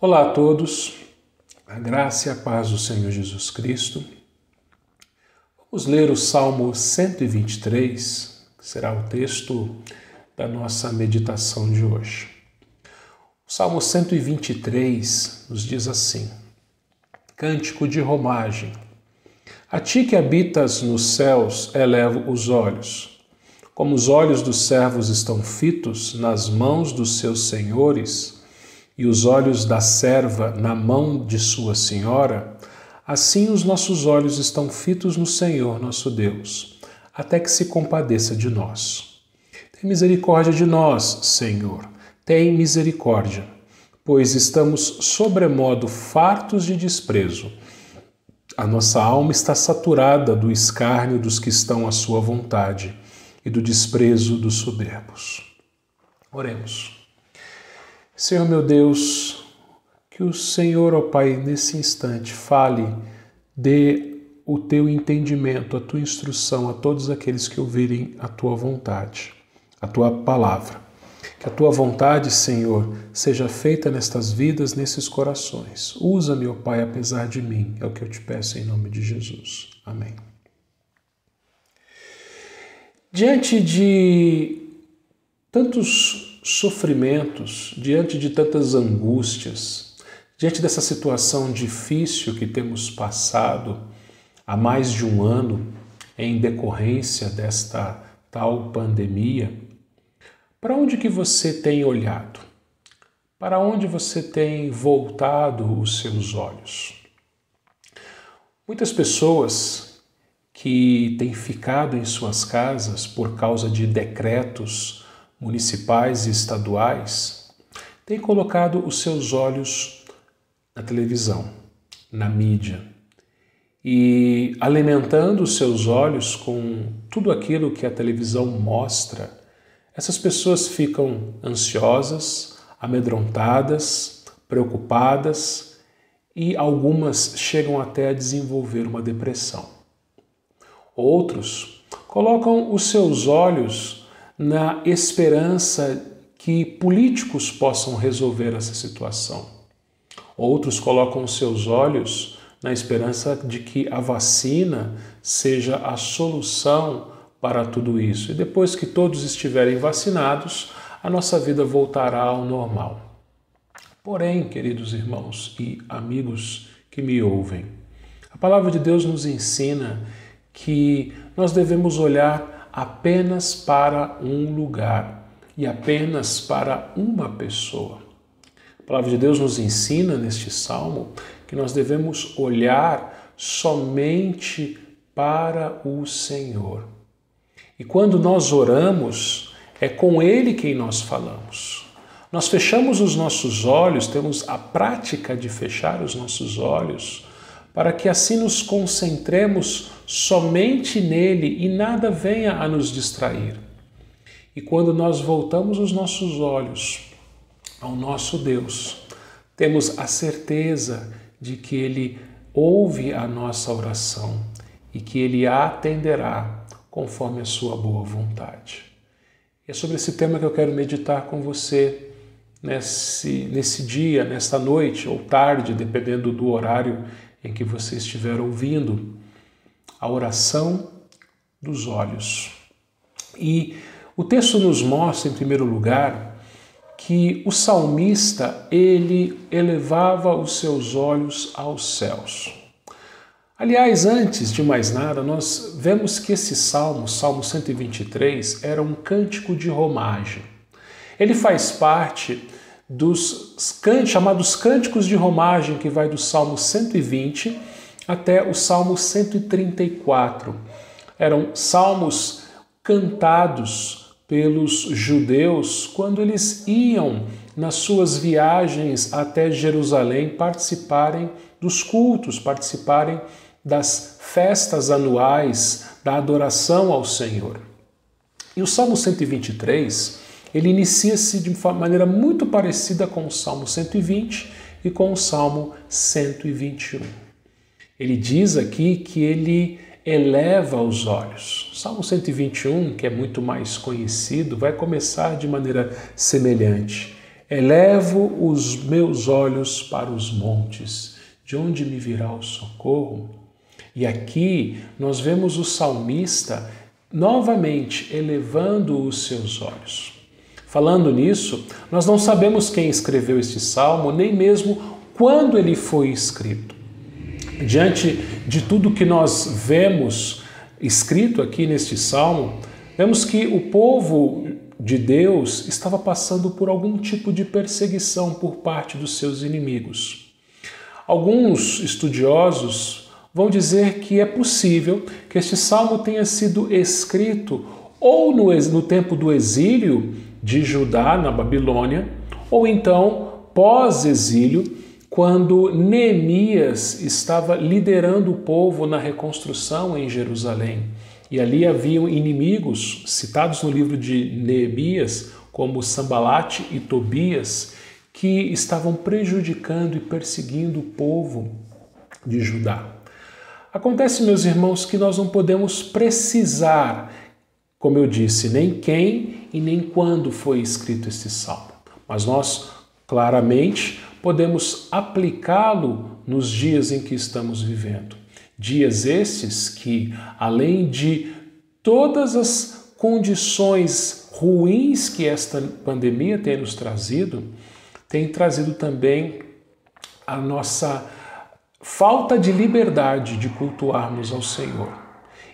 Olá a todos, a graça e a paz do Senhor Jesus Cristo. Vamos ler o Salmo 123, que será o texto da nossa meditação de hoje. O Salmo 123 nos diz assim: Cântico de romagem. A ti que habitas nos céus, elevo os olhos. Como os olhos dos servos estão fitos nas mãos dos seus senhores, e os olhos da serva na mão de sua senhora, assim os nossos olhos estão fitos no Senhor nosso Deus, até que se compadeça de nós. Tem misericórdia de nós, Senhor, tem misericórdia, pois estamos sobremodo fartos de desprezo. A nossa alma está saturada do escárnio dos que estão à sua vontade e do desprezo dos soberbos. Oremos. Senhor meu Deus, que o Senhor, ó Pai, nesse instante fale, dê o teu entendimento, a tua instrução a todos aqueles que ouvirem a tua vontade, a tua palavra. Que a tua vontade, Senhor, seja feita nestas vidas, nesses corações. Usa-me, ó Pai, apesar de mim, é o que eu te peço em nome de Jesus. Amém. Diante de tantos sofrimentos, diante de tantas angústias, diante dessa situação difícil que temos passado há mais de um ano em decorrência desta tal pandemia, para onde que você tem olhado? Para onde você tem voltado os seus olhos? Muitas pessoas que têm ficado em suas casas por causa de decretos municipais e estaduais, têm colocado os seus olhos na televisão, na mídia, e alimentando os seus olhos com tudo aquilo que a televisão mostra, essas pessoas ficam ansiosas, amedrontadas, preocupadas e algumas chegam até a desenvolver uma depressão. Outros colocam os seus olhos na esperança que políticos possam resolver essa situação. Outros colocam os seus olhos na esperança de que a vacina seja a solução para tudo isso. E depois que todos estiverem vacinados, a nossa vida voltará ao normal. Porém, queridos irmãos e amigos que me ouvem, a palavra de Deus nos ensina que nós devemos olhar apenas para um lugar e apenas para uma pessoa. A palavra de Deus nos ensina neste salmo que nós devemos olhar somente para o Senhor. E quando nós oramos, é com Ele quem nós falamos. Nós fechamos os nossos olhos, temos a prática de fechar os nossos olhos, para que assim nos concentremos somente nele e nada venha a nos distrair. E quando nós voltamos os nossos olhos ao nosso Deus, temos a certeza de que Ele ouve a nossa oração e que Ele a atenderá conforme a sua boa vontade. E é sobre esse tema que eu quero meditar com você nesse dia, nesta noite ou tarde, dependendo do horário em que você estiver ouvindo, a oração dos olhos. E o texto nos mostra, em primeiro lugar, que o salmista, ele elevava os seus olhos aos céus. Aliás, antes de mais nada, nós vemos que esse salmo, Salmo 123, era um cântico de romagem. Ele faz parte dos chamados cânticos de romagem, que vai do Salmo 120 até o Salmo 134. Eram salmos cantados pelos judeus quando eles iam nas suas viagens até Jerusalém participarem dos cultos, participarem das festas anuais da adoração ao Senhor. E o Salmo 123, ele inicia-se de maneira muito parecida com o Salmo 120 e com o Salmo 121. Ele diz aqui que ele eleva os olhos. O Salmo 121, que é muito mais conhecido, vai começar de maneira semelhante. Elevo os meus olhos para os montes, de onde me virá o socorro? E aqui nós vemos o salmista novamente elevando os seus olhos. Falando nisso, nós não sabemos quem escreveu este salmo, nem mesmo quando ele foi escrito. Diante de tudo que nós vemos escrito aqui neste salmo, vemos que o povo de Deus estava passando por algum tipo de perseguição por parte dos seus inimigos. Alguns estudiosos vão dizer que é possível que este salmo tenha sido escrito ou no tempo do exílio de Judá na Babilônia, ou então pós-exílio, quando Neemias estava liderando o povo na reconstrução em Jerusalém. E ali haviam inimigos, citados no livro de Neemias, como Sambalate e Tobias, que estavam prejudicando e perseguindo o povo de Judá. Acontece, meus irmãos, que nós não podemos precisar, como eu disse, nem quem e nem quando foi escrito este salmo. Mas nós, claramente, podemos aplicá-lo nos dias em que estamos vivendo. Dias estes que, além de todas as condições ruins que esta pandemia tem nos trazido, tem trazido também a nossa falta de liberdade de cultuarmos ao Senhor.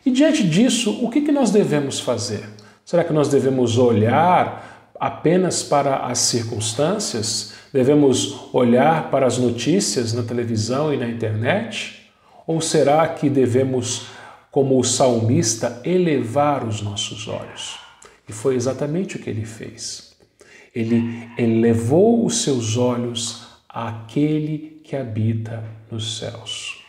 E diante disso, o que nós devemos fazer? Será que nós devemos olhar apenas para as circunstâncias? Devemos olhar para as notícias na televisão e na internet? Ou será que devemos, como o salmista, elevar os nossos olhos? E foi exatamente o que ele fez. Ele elevou os seus olhos àquele que habita nos céus.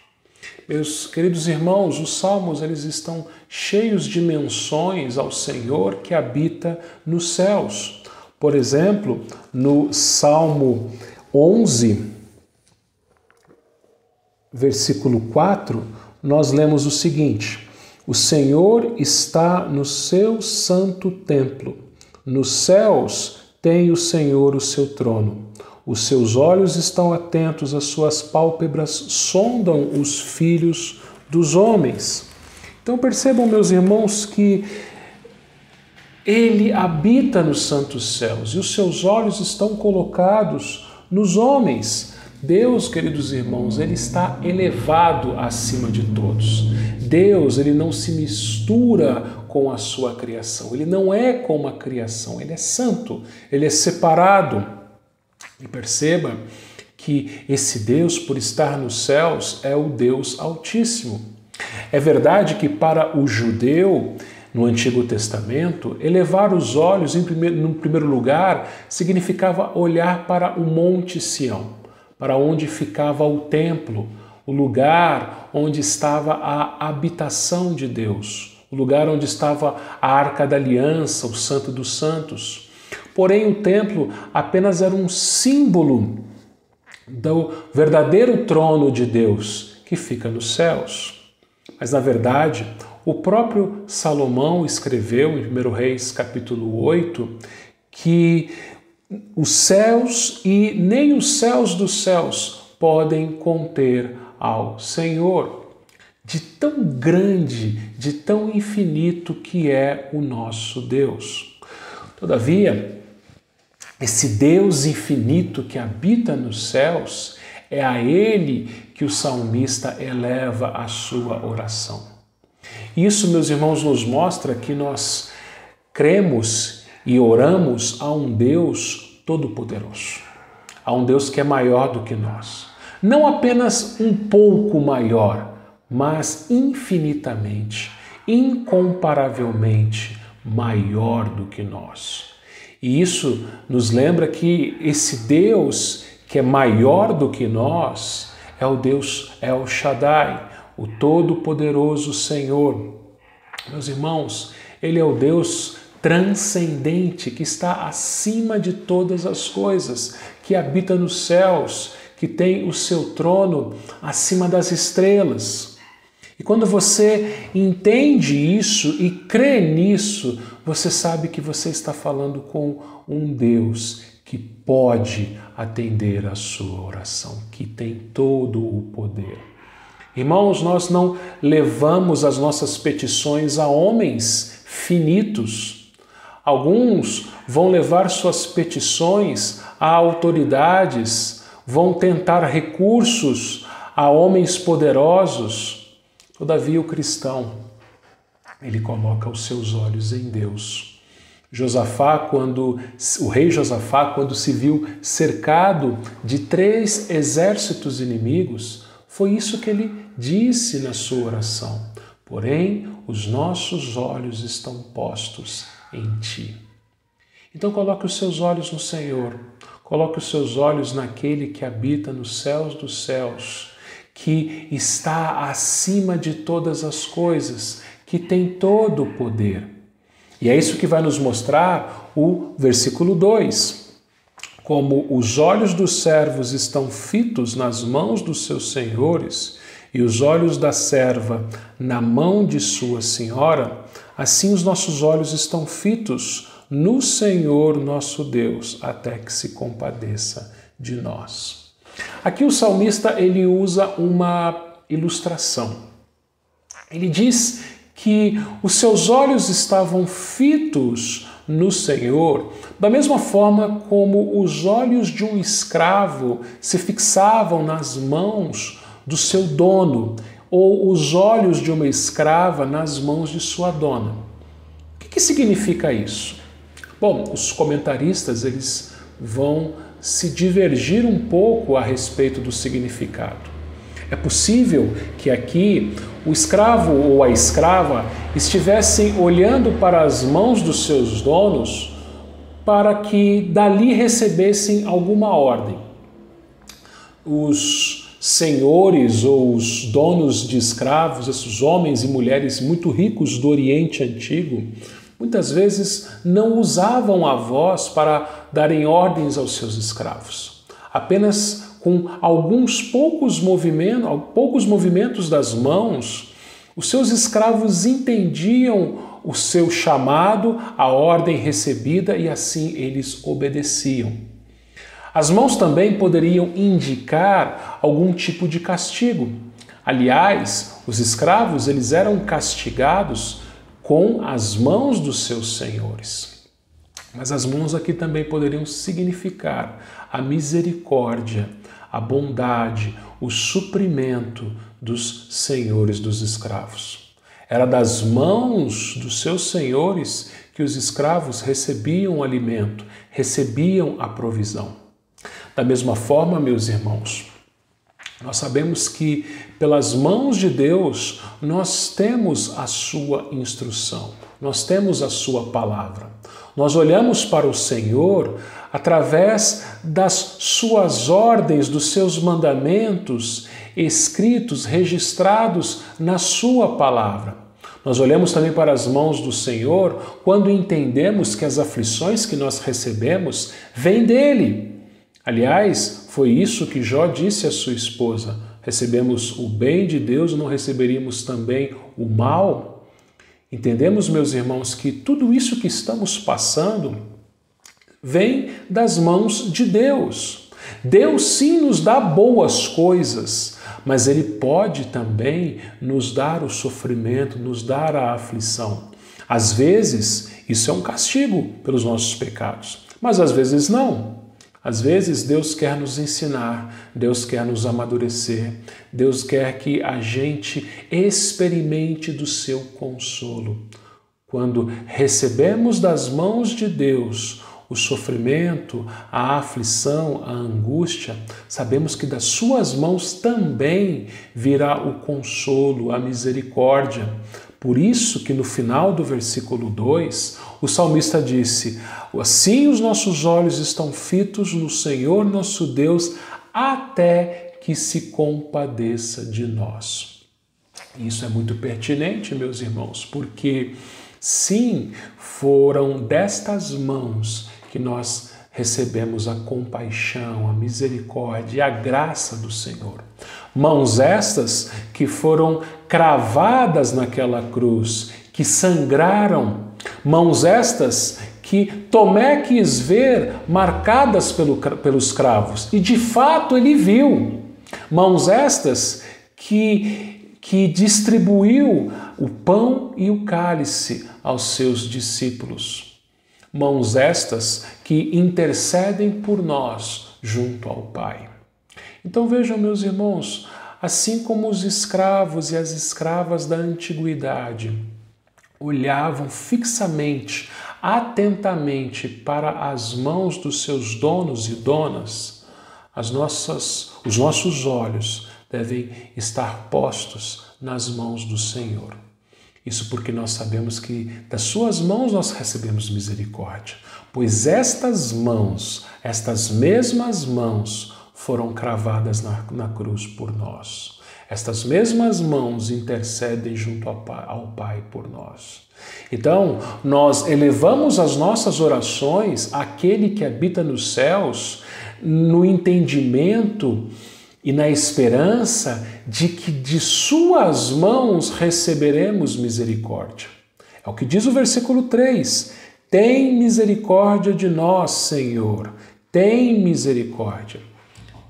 Meus queridos irmãos, os salmos eles estão cheios de menções ao Senhor que habita nos céus. Por exemplo, no Salmo 11, versículo 4, nós lemos o seguinte: o Senhor está no seu santo templo, nos céus tem o Senhor o seu trono. Os seus olhos estão atentos, as suas pálpebras sondam os filhos dos homens. Então percebam, meus irmãos, que Ele habita nos santos céus e os seus olhos estão colocados nos homens. Deus, queridos irmãos, Ele está elevado acima de todos. Deus, Ele não se mistura com a sua criação. Ele não é como a criação. Ele é santo, Ele é separado. E perceba que esse Deus, por estar nos céus, é o Deus Altíssimo. É verdade que para o judeu, no Antigo Testamento, elevar os olhos, no primeiro lugar, significava olhar para o Monte Sião, para onde ficava o templo, o lugar onde estava a habitação de Deus, o lugar onde estava a Arca da Aliança, o Santo dos Santos. Porém, o templo apenas era um símbolo do verdadeiro trono de Deus que fica nos céus. Mas, na verdade, o próprio Salomão escreveu em 1 Reis, capítulo 8, que os céus e nem os céus dos céus podem conter ao Senhor. De tão grande, de tão infinito que é o nosso Deus. Todavia, esse Deus infinito que habita nos céus, é a Ele que o salmista eleva a sua oração. Isso, meus irmãos, nos mostra que nós cremos e oramos a um Deus todo-poderoso, a um Deus que é maior do que nós. Não apenas um pouco maior, mas infinitamente, incomparavelmente maior do que nós. E isso nos lembra que esse Deus que é maior do que nós é o Deus El Shaddai, o Todo-Poderoso Senhor. Meus irmãos, Ele é o Deus transcendente que está acima de todas as coisas, que habita nos céus, que tem o seu trono acima das estrelas. E quando você entende isso e crê nisso, você sabe que você está falando com um Deus que pode atender a sua oração, que tem todo o poder. Irmãos, nós não levamos as nossas petições a homens finitos. Alguns vão levar suas petições a autoridades, vão tentar recursos a homens poderosos. Todavia, o cristão, ele coloca os seus olhos em Deus. O rei Josafá, quando se viu cercado de 3 exércitos inimigos, foi isso que ele disse na sua oração: porém, os nossos olhos estão postos em ti. Então coloque os seus olhos no Senhor, coloque os seus olhos naquele que habita nos céus dos céus, que está acima de todas as coisas, que tem todo o poder. E é isso que vai nos mostrar o versículo 2. Como os olhos dos servos estão fitos nas mãos dos seus senhores e os olhos da serva na mão de sua senhora, assim os nossos olhos estão fitos no Senhor nosso Deus, até que se compadeça de nós. Aqui o salmista ele usa uma ilustração. Ele diz que os seus olhos estavam fitos no Senhor, da mesma forma como os olhos de um escravo se fixavam nas mãos do seu dono, ou os olhos de uma escrava nas mãos de sua dona. O que significa isso? Bom, os comentaristas eles vão se divergir um pouco a respeito do significado. É possível que aqui o escravo ou a escrava estivessem olhando para as mãos dos seus donos para que dali recebessem alguma ordem. Os senhores ou os donos de escravos, esses homens e mulheres muito ricos do Oriente Antigo, muitas vezes não usavam a voz para darem ordens aos seus escravos. Apenas com alguns poucos movimentos das mãos, os seus escravos entendiam o seu chamado, a ordem recebida e assim eles obedeciam. As mãos também poderiam indicar algum tipo de castigo. Aliás, os escravos eles eram castigados com as mãos dos seus senhores. Mas as mãos aqui também poderiam significar a misericórdia, a bondade, o suprimento dos senhores dos escravos. Era das mãos dos seus senhores que os escravos recebiam o alimento, recebiam a provisão. Da mesma forma, meus irmãos, nós sabemos que pelas mãos de Deus nós temos a sua instrução, nós temos a sua palavra. Nós olhamos para o Senhor através das suas ordens, dos seus mandamentos escritos, registrados na sua palavra. Nós olhamos também para as mãos do Senhor quando entendemos que as aflições que nós recebemos vêm dele. Aliás, foi isso que Jó disse à sua esposa: recebemos o bem de Deus, não receberíamos também o mal? Entendemos, meus irmãos, que tudo isso que estamos passando vem das mãos de Deus. Deus sim nos dá boas coisas, mas Ele pode também nos dar o sofrimento, nos dar a aflição. Às vezes, isso é um castigo pelos nossos pecados, mas às vezes não. Às vezes Deus quer nos ensinar, Deus quer nos amadurecer, Deus quer que a gente experimente do seu consolo. Quando recebemos das mãos de Deus o sofrimento, a aflição, a angústia, sabemos que das suas mãos também virá o consolo, a misericórdia. Por isso que no final do versículo 2, o salmista disse: assim os nossos olhos estão fitos no Senhor nosso Deus, até que se compadeça de nós. Isso é muito pertinente, meus irmãos, porque sim, foram destas mãos que nós recebemos a compaixão, a misericórdia e a graça do Senhor. Mãos estas que foram cravadas naquela cruz, que sangraram, mãos estas que Tomé quis ver marcadas pelos cravos. E de fato ele viu. Mãos estas que distribuiu o pão e o cálice aos seus discípulos. Mãos estas que intercedem por nós junto ao Pai. Então vejam, meus irmãos, assim como os escravos e as escravas da antiguidade olhavam fixamente, atentamente para as mãos dos seus donos e donas, os nossos olhos devem estar postos nas mãos do Senhor. Isso porque nós sabemos que das suas mãos nós recebemos misericórdia, pois estas mãos, estas mesmas mãos, foram cravadas na cruz por nós. Estas mesmas mãos intercedem junto ao Pai por nós. Então, nós elevamos as nossas orações àquele que habita nos céus, no entendimento e na esperança de que de suas mãos receberemos misericórdia. É o que diz o versículo 3. Tem misericórdia de nós, Senhor. Tem misericórdia.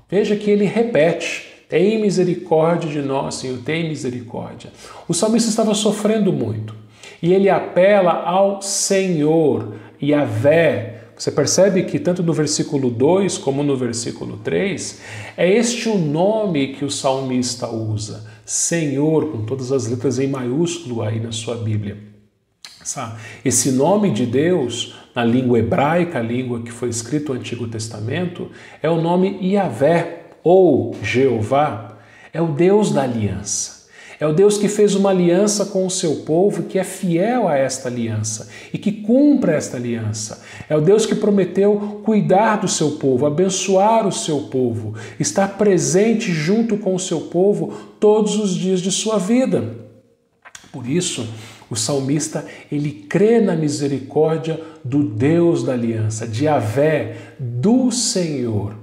Veja que ele repete. Tem misericórdia de nós, Senhor. Tem misericórdia. O salmista estava sofrendo muito. E ele apela ao Senhor, Yahvé. Você percebe que tanto no versículo 2 como no versículo 3, é este o nome que o salmista usa, Senhor, com todas as letras em maiúsculo aí na sua Bíblia. Esse nome de Deus, na língua hebraica, a língua que foi escrito no Antigo Testamento, é o nome Yahvé, ou Jeová, é o Deus da aliança. É o Deus que fez uma aliança com o seu povo, que é fiel a esta aliança e que cumpre esta aliança. É o Deus que prometeu cuidar do seu povo, abençoar o seu povo, estar presente junto com o seu povo todos os dias de sua vida. Por isso, o salmista, ele crê na misericórdia do Deus da aliança, de Yahvé, do Senhor.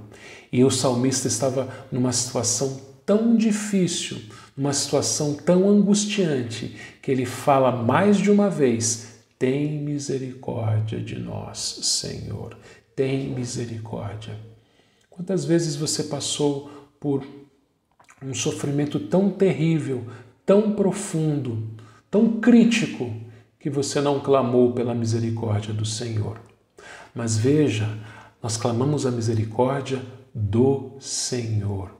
E o salmista estava numa situação tão difícil, uma situação tão angustiante, que ele fala mais de uma vez: tem misericórdia de nós, Senhor, tem misericórdia. Quantas vezes você passou por um sofrimento tão terrível, tão profundo, tão crítico, que você não clamou pela misericórdia do Senhor? Mas veja, nós clamamos a misericórdia do Senhor,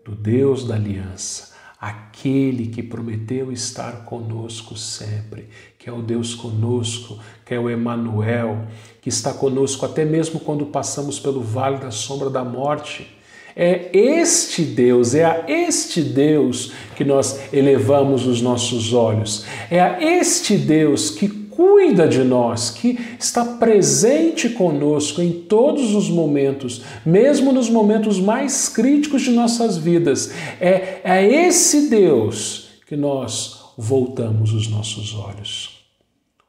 do Deus da aliança, aquele que prometeu estar conosco sempre, que é o Deus conosco, que é o Emanuel, que está conosco até mesmo quando passamos pelo vale da sombra da morte. É este Deus, é a este Deus que nós elevamos os nossos olhos. É a este Deus que cuida de nós, que está presente conosco em todos os momentos, mesmo nos momentos mais críticos de nossas vidas. É a esse Deus que nós voltamos os nossos olhos.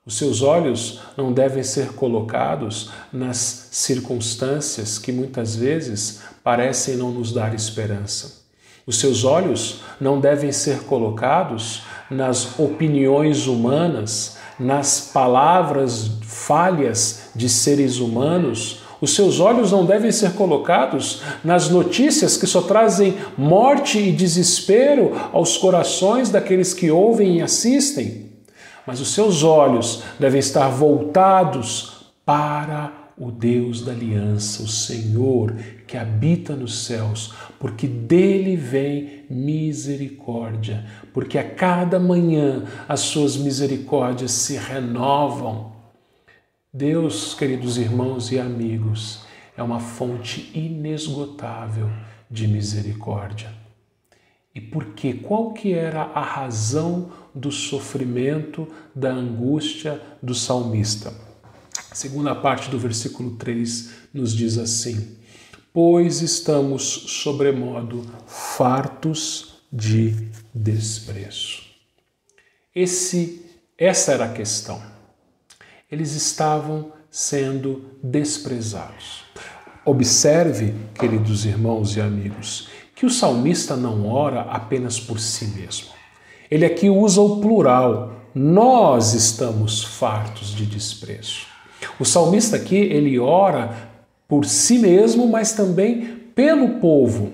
Os seus olhos não devem ser colocados nas circunstâncias que muitas vezes parecem não nos dar esperança. Os seus olhos não devem ser colocados nas opiniões humanas, nas palavras falhas de seres humanos. Os seus olhos não devem ser colocados nas notícias que só trazem morte e desespero aos corações daqueles que ouvem e assistem. Mas os seus olhos devem estar voltados para o Deus da aliança, o Senhor que habita nos céus, porque dele vem misericórdia, porque a cada manhã as suas misericórdias se renovam. Deus, queridos irmãos e amigos, é uma fonte inesgotável de misericórdia. E por quê? Qual que era a razão do sofrimento, da angústia do salmista? A segunda parte do versículo 3 nos diz assim: pois estamos sobremodo fartos de desprezo. Essa era a questão. Eles estavam sendo desprezados. Observe, queridos irmãos e amigos, que o salmista não ora apenas por si mesmo. Ele aqui usa o plural. Nós estamos fartos de desprezo. O salmista aqui, ele ora por si mesmo, mas também pelo povo.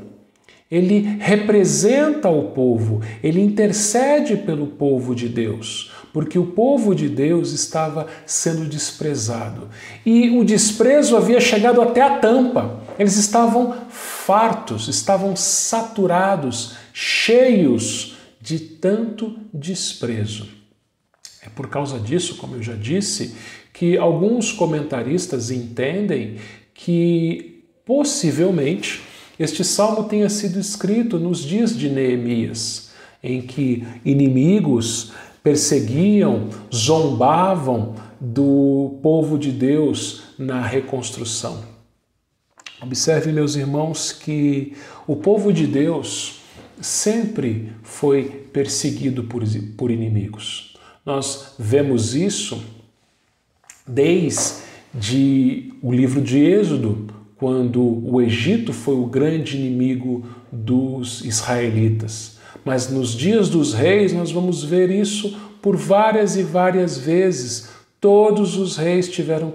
Ele representa o povo, ele intercede pelo povo de Deus, porque o povo de Deus estava sendo desprezado. E o desprezo havia chegado até a tampa. Eles estavam fartos, estavam saturados, cheios de tanto desprezo. É por causa disso, como eu já disse, que alguns comentaristas entendem que possivelmente este salmo tenha sido escrito nos dias de Neemias, em que inimigos perseguiam, zombavam do povo de Deus na reconstrução. Observe, meus irmãos, que o povo de Deus sempre foi perseguido por inimigos. Nós vemos isso desde o livro de Êxodo, quando o Egito foi o grande inimigo dos israelitas. Mas nos dias dos reis nós vamos ver isso por várias e várias vezes. Todos os reis tiveram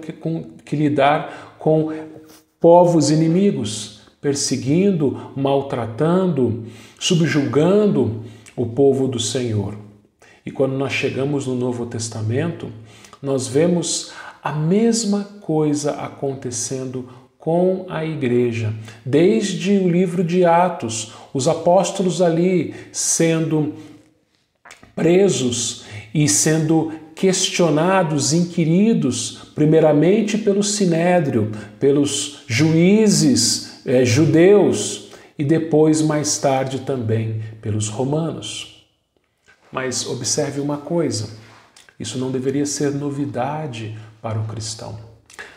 que lidar com povos inimigos, perseguindo, maltratando, subjugando o povo do Senhor. E quando nós chegamos no Novo Testamento, nós vemos a mesma coisa acontecendo com a igreja. Desde o livro de Atos, os apóstolos ali sendo presos e sendo questionados, inquiridos, primeiramente pelo Sinédrio, pelos juízes judeus e depois, mais tarde, também pelos romanos. Mas observe uma coisa, isso não deveria ser novidade para o cristão.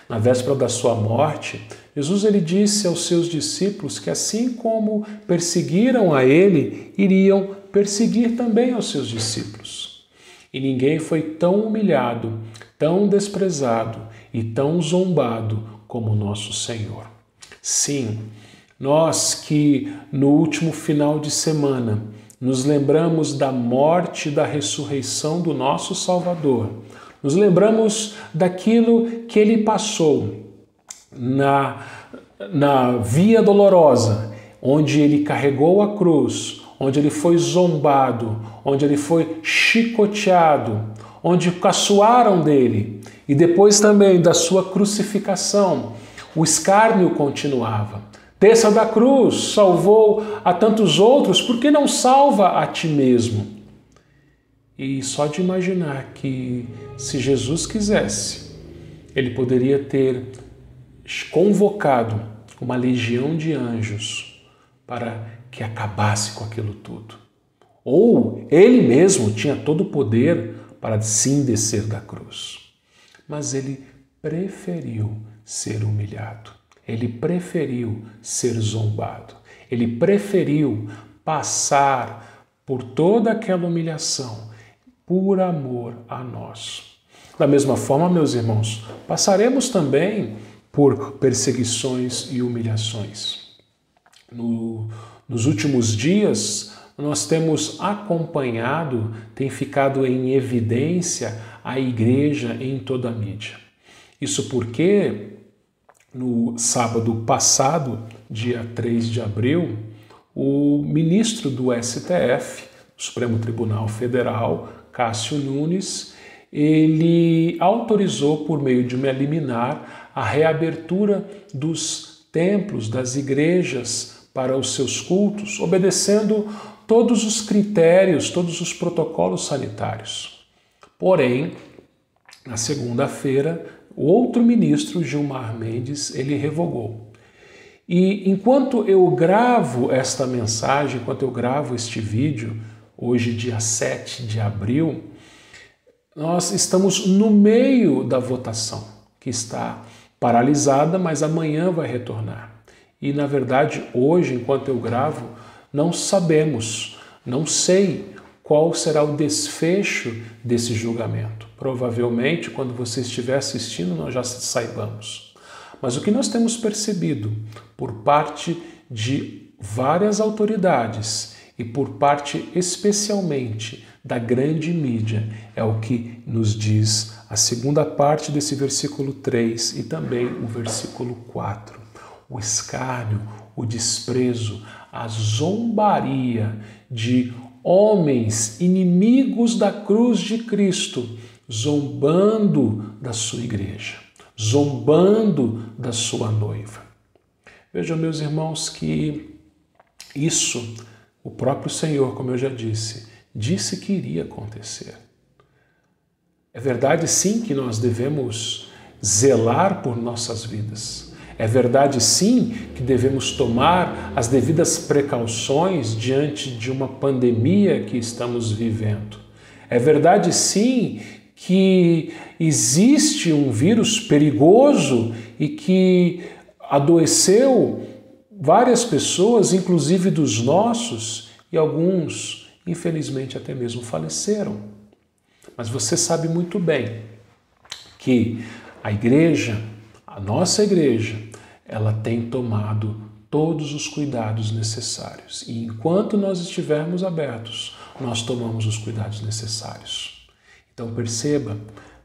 Na véspera da sua morte, Jesus ele disse aos seus discípulos que assim como perseguiram a ele, iriam perseguir também aos seus discípulos. E ninguém foi tão humilhado, tão desprezado e tão zombado como o nosso Senhor. Sim, nós que no último final de semana nos lembramos da morte e da ressurreição do nosso Salvador, nos lembramos daquilo que ele passou na via dolorosa, onde ele carregou a cruz, onde ele foi zombado, onde ele foi chicoteado, onde caçoaram dele, e depois também da sua crucificação, o escárnio continuava. Desça da cruz, salvou a tantos outros, por que não salva a ti mesmo? E só de imaginar que, se Jesus quisesse, ele poderia ter convocado uma legião de anjos para que acabasse com aquilo tudo. Ou ele mesmo tinha todo o poder para sim descer da cruz. Mas ele preferiu ser humilhado. Ele preferiu ser zombado. Ele preferiu passar por toda aquela humilhação por amor a nós. Da mesma forma, meus irmãos, passaremos também por perseguições e humilhações. Nos últimos dias, nós temos acompanhado, tem ficado em evidência a igreja em toda a mídia. Isso porque no sábado passado, dia 3 de abril, o ministro do STF, Supremo Tribunal Federal, Cássio Nunes, ele autorizou por meio de uma liminar a reabertura dos templos, das igrejas para os seus cultos, obedecendo todos os critérios, todos os protocolos sanitários. Porém, na segunda-feira, o outro ministro, Gilmar Mendes, ele revogou. E enquanto eu gravo esta mensagem, enquanto eu gravo este vídeo, hoje, dia 7 de abril, nós estamos no meio da votação, que está paralisada, mas amanhã vai retornar. E, na verdade, hoje, enquanto eu gravo, não sabemos, não sei qual será o desfecho desse julgamento. Provavelmente, quando você estiver assistindo, nós já saibamos. Mas o que nós temos percebido por parte de várias autoridades e por parte especialmente da grande mídia é o que nos diz a segunda parte desse versículo 3 e também o versículo 4. O escárnio, o desprezo, a zombaria de homens inimigos da cruz de Cristo, zombando da sua igreja, zombando da sua noiva. Vejam, meus irmãos, que isso, o próprio Senhor, como eu já disse que iria acontecer. É verdade, sim, que nós devemos zelar por nossas vidas. É verdade, sim, que devemos tomar as devidas precauções diante de uma pandemia que estamos vivendo. É verdade, sim, que existe um vírus perigoso e que adoeceu várias pessoas, inclusive dos nossos, e alguns, infelizmente, até mesmo faleceram. Mas você sabe muito bem que a igreja, a nossa igreja, ela tem tomado todos os cuidados necessários. E enquanto nós estivermos abertos, nós tomamos os cuidados necessários. Então perceba,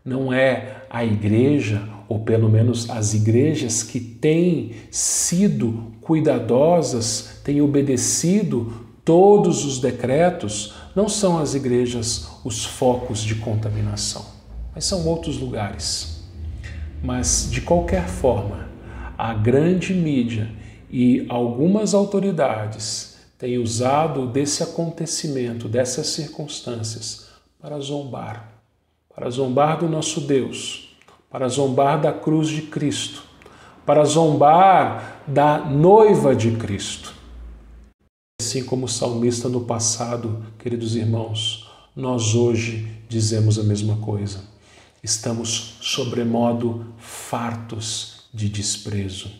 não é a igreja, ou pelo menos as igrejas que têm sido cuidadosas, têm obedecido todos os decretos, não são as igrejas os focos de contaminação, mas são outros lugares. Mas, de qualquer forma, a grande mídia e algumas autoridades têm usado desse acontecimento, dessas circunstâncias, para zombar do nosso Deus, para zombar da cruz de Cristo, para zombar da noiva de Cristo. Assim como o salmista no passado, queridos irmãos, nós hoje dizemos a mesma coisa. Estamos sobremodo fartos de desprezo.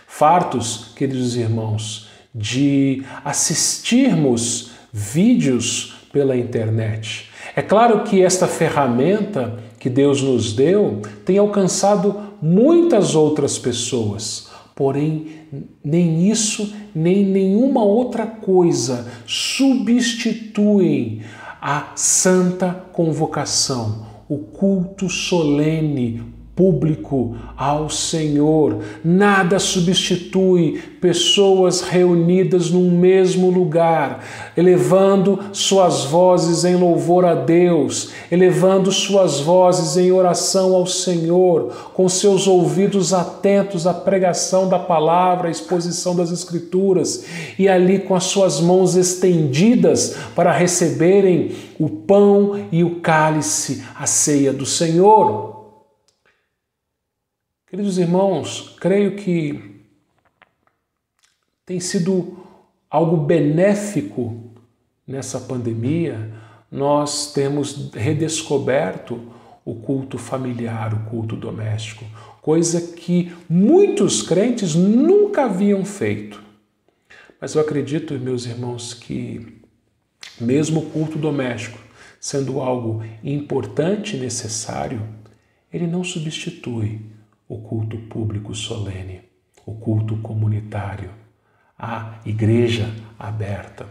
Fartos, queridos irmãos, de assistirmos vídeos pela internet. É claro que esta ferramenta que Deus nos deu tem alcançado muitas outras pessoas, porém nem isso, nem nenhuma outra coisa substituem a santa convocação, o culto solene, público ao Senhor. Nada substitui pessoas reunidas num mesmo lugar, elevando suas vozes em louvor a Deus, elevando suas vozes em oração ao Senhor, com seus ouvidos atentos à pregação da palavra, à exposição das Escrituras, e ali com as suas mãos estendidas para receberem o pão e o cálice, a ceia do Senhor. Queridos irmãos, creio que tem sido algo benéfico nessa pandemia nós temos redescoberto o culto familiar, o culto doméstico, coisa que muitos crentes nunca haviam feito. Mas eu acredito, meus irmãos, que mesmo o culto doméstico sendo algo importante e necessário, ele não substitui o culto público solene, o culto comunitário, a igreja aberta.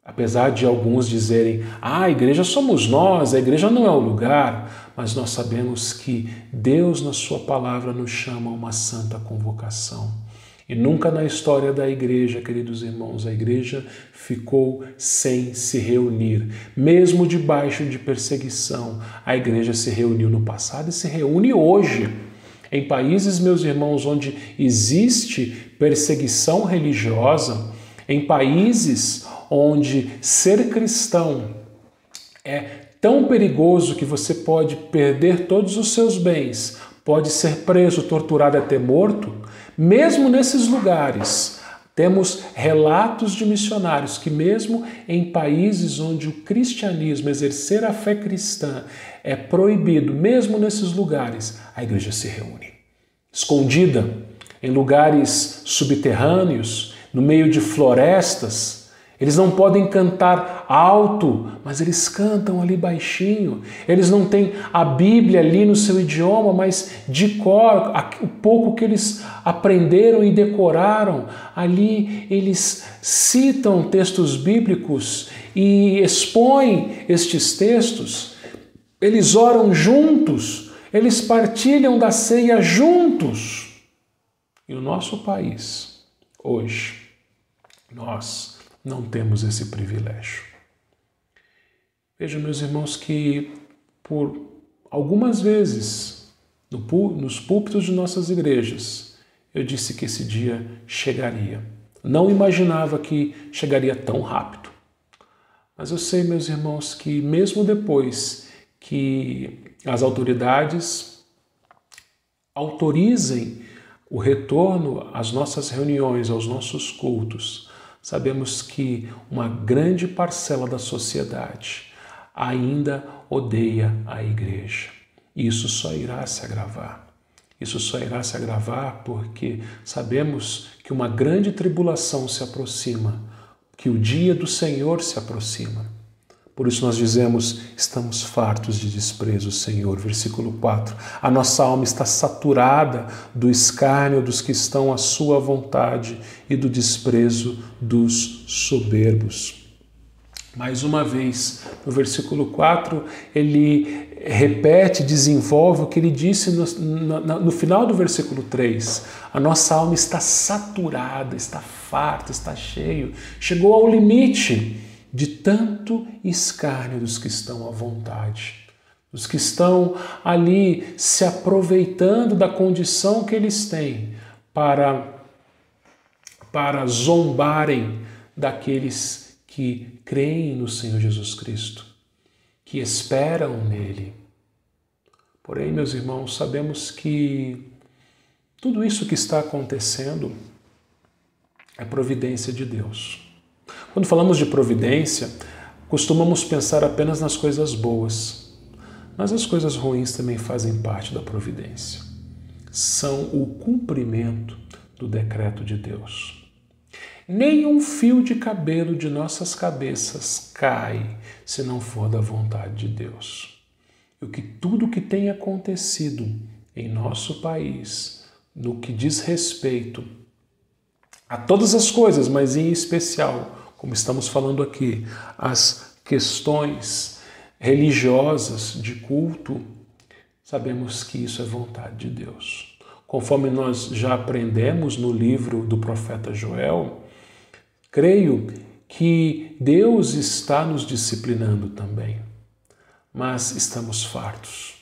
Apesar de alguns dizerem, a igreja somos nós, a igreja não é o lugar, mas nós sabemos que Deus na sua palavra nos chama a uma santa convocação. E nunca na história da igreja, queridos irmãos, a igreja ficou sem se reunir. Mesmo debaixo de perseguição, a igreja se reuniu no passado e se reúne hoje. Em países, meus irmãos, onde existe perseguição religiosa, em países onde ser cristão é tão perigoso que você pode perder todos os seus bens, pode ser preso, torturado até morto, mesmo nesses lugares, temos relatos de missionários que mesmo em países onde o cristianismo, exercer a fé cristã, é proibido, mesmo nesses lugares, a igreja se reúne. Escondida, em lugares subterrâneos, no meio de florestas, Eles não podem cantar alto, mas eles cantam ali baixinho. Eles não têm a Bíblia ali no seu idioma, mas de cor, o pouco que eles aprenderam e decoraram, ali eles citam textos bíblicos e expõem estes textos. Eles oram juntos, eles partilham da ceia juntos. E o nosso país, hoje, nós não temos esse privilégio. Vejam, meus irmãos, que por algumas vezes, nos púlpitos de nossas igrejas, eu disse que esse dia chegaria. Não imaginava que chegaria tão rápido. Mas eu sei, meus irmãos, que mesmo depois que as autoridades autorizem o retorno às nossas reuniões, aos nossos cultos, sabemos que uma grande parcela da sociedade ainda odeia a igreja. Isso só irá se agravar. Isso só irá se agravar porque sabemos que uma grande tribulação se aproxima, que o dia do Senhor se aproxima. Por isso nós dizemos, estamos fartos de desprezo, Senhor. Versículo 4. A nossa alma está saturada do escárnio dos que estão à sua vontade e do desprezo dos soberbos. Mais uma vez, no versículo 4, ele repete, desenvolve o que ele disse no final do versículo 3. A nossa alma está saturada, está farta, está cheio, chegou ao limite de tanto escárnio dos que estão à vontade, dos que estão ali se aproveitando da condição que eles têm para zombarem daqueles que creem no Senhor Jesus Cristo, que esperam nele. Porém, meus irmãos, sabemos que tudo isso que está acontecendo é providência de Deus. Quando falamos de providência, costumamos pensar apenas nas coisas boas, mas as coisas ruins também fazem parte da providência. São o cumprimento do decreto de Deus. Nenhum fio de cabelo de nossas cabeças cai se não for da vontade de Deus. E tudo que tem acontecido em nosso país, no que diz respeito a todas as coisas, mas em especial, como estamos falando aqui, as questões religiosas de culto, sabemos que isso é vontade de Deus. Conforme nós já aprendemos no livro do profeta Joel, creio que Deus está nos disciplinando também, mas estamos fartos.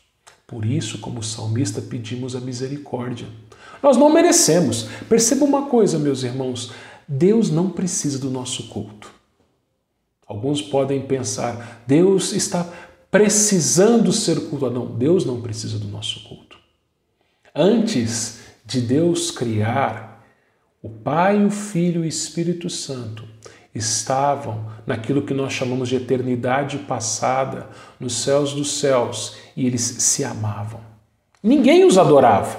Por isso, como salmista, pedimos a misericórdia. Nós não merecemos. Perceba uma coisa, meus irmãos, Deus não precisa do nosso culto. Alguns podem pensar, Deus está precisando ser cultuado. Não, Deus não precisa do nosso culto. Antes de Deus criar, o Pai, o Filho e o Espírito Santo estavam naquilo que nós chamamos de eternidade passada, nos céus dos céus, e eles se amavam. Ninguém os adorava.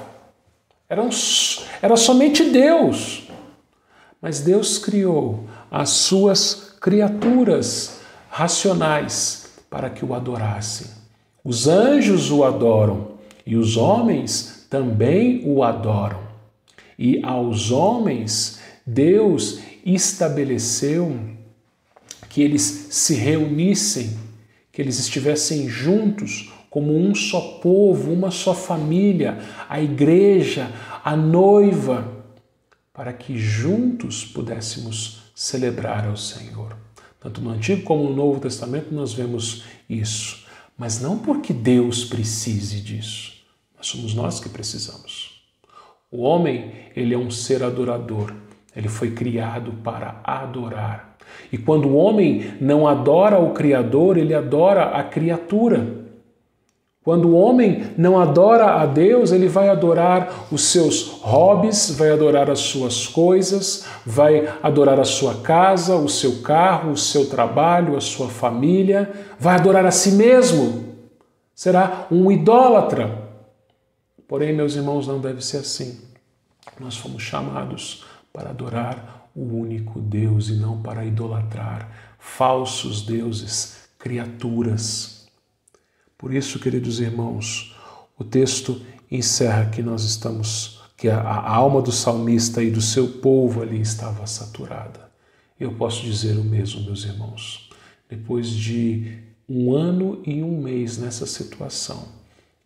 Era somente Deus. Mas Deus criou as suas criaturas racionais para que o adorassem. Os anjos o adoram e os homens também o adoram. E aos homens, Deus estabeleceu que eles se reunissem, que eles estivessem juntos como um só povo, uma só família, a igreja, a noiva, para que juntos pudéssemos celebrar ao Senhor. Tanto no Antigo como no Novo Testamento nós vemos isso. Mas não porque Deus precise disso. Mas somos nós que precisamos. O homem, ele é um ser adorador. Ele foi criado para adorar. E quando o homem não adora o Criador, ele adora a criatura. Quando o homem não adora a Deus, ele vai adorar os seus hobbies, vai adorar as suas coisas, vai adorar a sua casa, o seu carro, o seu trabalho, a sua família, vai adorar a si mesmo. Será um idólatra. Porém, meus irmãos, não deve ser assim. Nós fomos chamados para adorar o único Deus e não para idolatrar falsos deuses, criaturas. Por isso, queridos irmãos, o texto encerra que a alma do salmista e do seu povo ali estava saturada. Eu posso dizer o mesmo, meus irmãos. Depois de 1 ano e 1 mês nessa situação,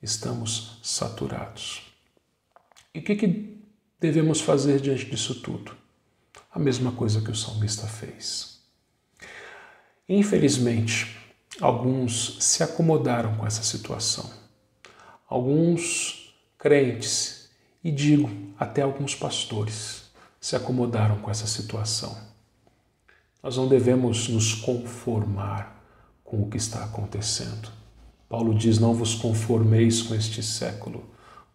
estamos saturados. E o que devemos fazer diante disso tudo? A mesma coisa que o salmista fez. Infelizmente, alguns se acomodaram com essa situação. Alguns crentes, e digo até alguns pastores, se acomodaram com essa situação. Nós não devemos nos conformar com o que está acontecendo. Paulo diz, não vos conformeis com este século.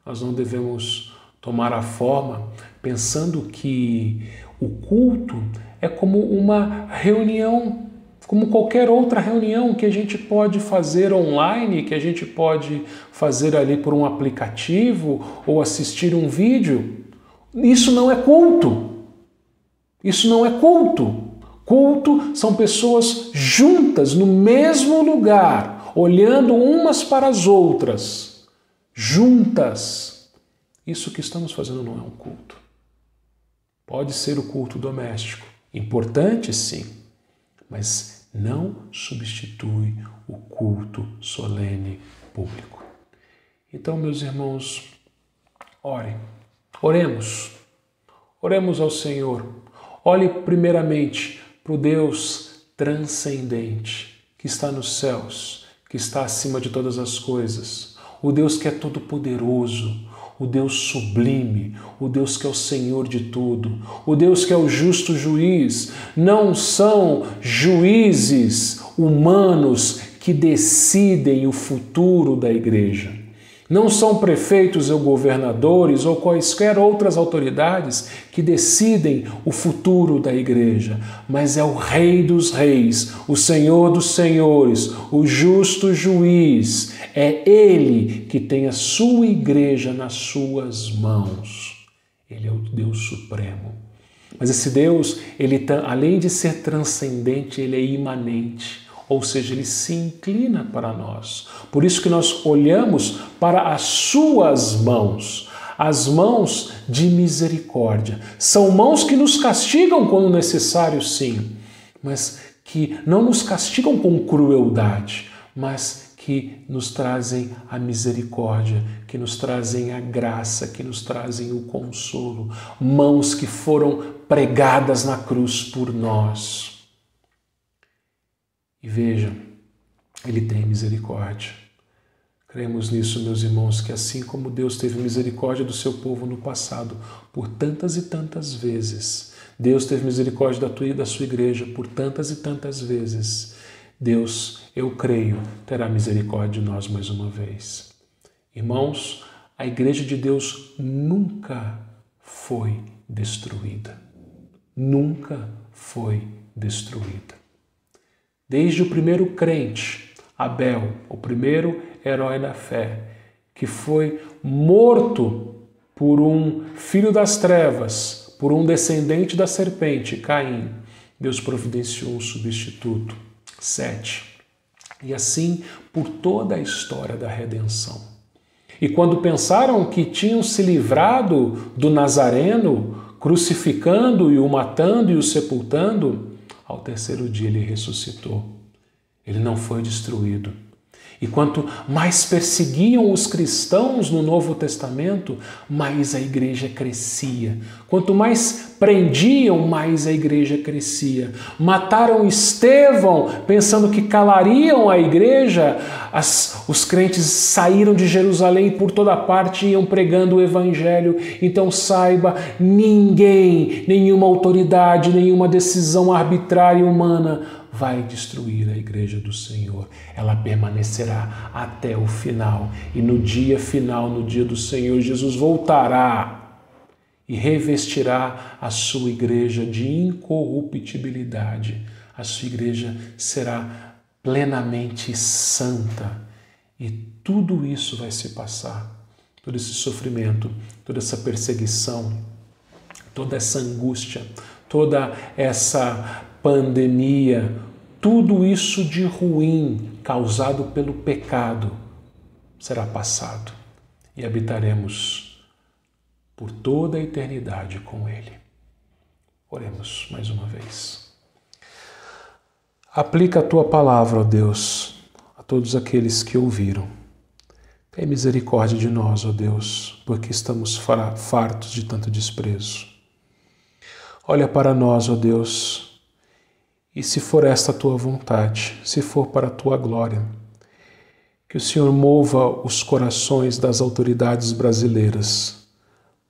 Nós não devemos tomar a forma pensando que o culto é como uma reunião, como qualquer outra reunião que a gente pode fazer online, que a gente pode fazer ali por um aplicativo ou assistir um vídeo. Isso não é culto. Isso não é culto. Culto são pessoas juntas no mesmo lugar, olhando umas para as outras, juntas. Isso que estamos fazendo não é um culto. Pode ser o culto doméstico, importante sim, mas não substitui o culto solene público. Então, meus irmãos, oremos ao Senhor. Olhe primeiramente para o Deus transcendente, que está nos céus, que está acima de todas as coisas, o Deus que é todo-poderoso, o Deus sublime, o Deus que é o Senhor de tudo, o Deus que é o justo juiz. Não são juízes humanos que decidem o futuro da igreja. Não são prefeitos ou governadores ou quaisquer outras autoridades que decidem o futuro da igreja, mas é o Rei dos Reis, o Senhor dos Senhores, o justo juiz. É Ele que tem a sua igreja nas suas mãos. Ele é o Deus supremo. Mas esse Deus, além de ser transcendente, ele é imanente. Ou seja, ele se inclina para nós. Por isso que nós olhamos para as suas mãos, as mãos de misericórdia. São mãos que nos castigam quando necessário, sim, mas que não nos castigam com crueldade, mas que nos trazem a misericórdia, que nos trazem a graça, que nos trazem o consolo. Mãos que foram pregadas na cruz por nós. E veja, Ele tem misericórdia. Cremos nisso, meus irmãos, que assim como Deus teve misericórdia do seu povo no passado, por tantas e tantas vezes, Deus teve misericórdia da tua e da sua igreja por tantas e tantas vezes, Deus, eu creio, terá misericórdia de nós mais uma vez. Irmãos, a igreja de Deus nunca foi destruída. Nunca foi destruída. Desde o primeiro crente, Abel, o primeiro herói da fé, que foi morto por um filho das trevas, por um descendente da serpente, Caim, Deus providenciou um substituto, Sete. E assim por toda a história da redenção. E quando pensaram que tinham se livrado do Nazareno, crucificando e o matando e o sepultando, ao terceiro dia ele ressuscitou. Ele não foi destruído. E quanto mais perseguiam os cristãos no Novo Testamento, mais a igreja crescia. Quanto mais prendiam, mais a igreja crescia. Mataram Estevão, pensando que calariam a igreja. Os crentes saíram de Jerusalém por toda parte e iam pregando o evangelho. Então saiba, ninguém, nenhuma autoridade, nenhuma decisão arbitrária humana vai destruir a igreja do Senhor. Ela permanecerá até o final. E no dia final, no dia do Senhor, Jesus voltará e revestirá a sua igreja de incorruptibilidade. A sua igreja será plenamente santa. E tudo isso vai se passar. Todo esse sofrimento, toda essa perseguição, toda essa angústia, toda essa pandemia, tudo isso de ruim causado pelo pecado será passado e habitaremos por toda a eternidade com Ele. Oremos mais uma vez. Aplica a Tua palavra, ó Deus, a todos aqueles que ouviram. Tem misericórdia de nós, ó Deus, porque estamos fartos de tanto desprezo. Olha para nós, ó Deus, e se for esta a Tua vontade, se for para a Tua glória, que o Senhor mova os corações das autoridades brasileiras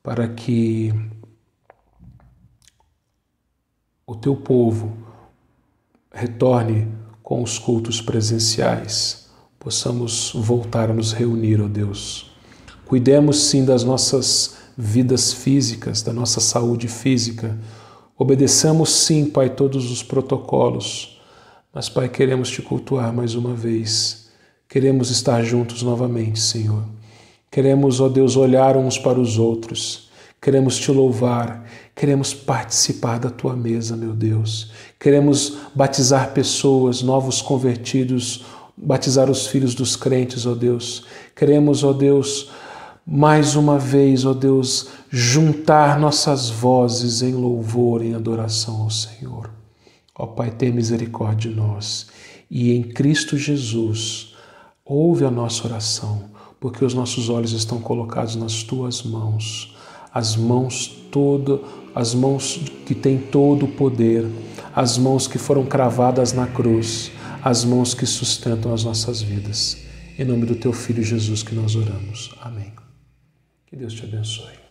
para que o Teu povo retorne com os cultos presenciais, possamos voltar a nos reunir, ó Deus. Cuidemos sim das nossas vidas físicas, da nossa saúde física. Obedeçamos sim, Pai, todos os protocolos. Mas, Pai, queremos Te cultuar mais uma vez. Queremos estar juntos novamente, Senhor. Queremos, ó Deus, olhar uns para os outros. Queremos Te louvar. Queremos participar da Tua mesa, meu Deus. Queremos batizar pessoas, novos convertidos, batizar os filhos dos crentes, ó Deus. Queremos, ó Deus, mais uma vez, ó Deus, juntar nossas vozes em louvor, em adoração ao Senhor. Ó Pai, tenha misericórdia de nós. E em Cristo Jesus, ouve a nossa oração, porque os nossos olhos estão colocados nas Tuas mãos. As mãos que têm todo o poder, as mãos que foram cravadas na cruz, as mãos que sustentam as nossas vidas. Em nome do Teu Filho Jesus que nós oramos. Amém. Que Deus te abençoe.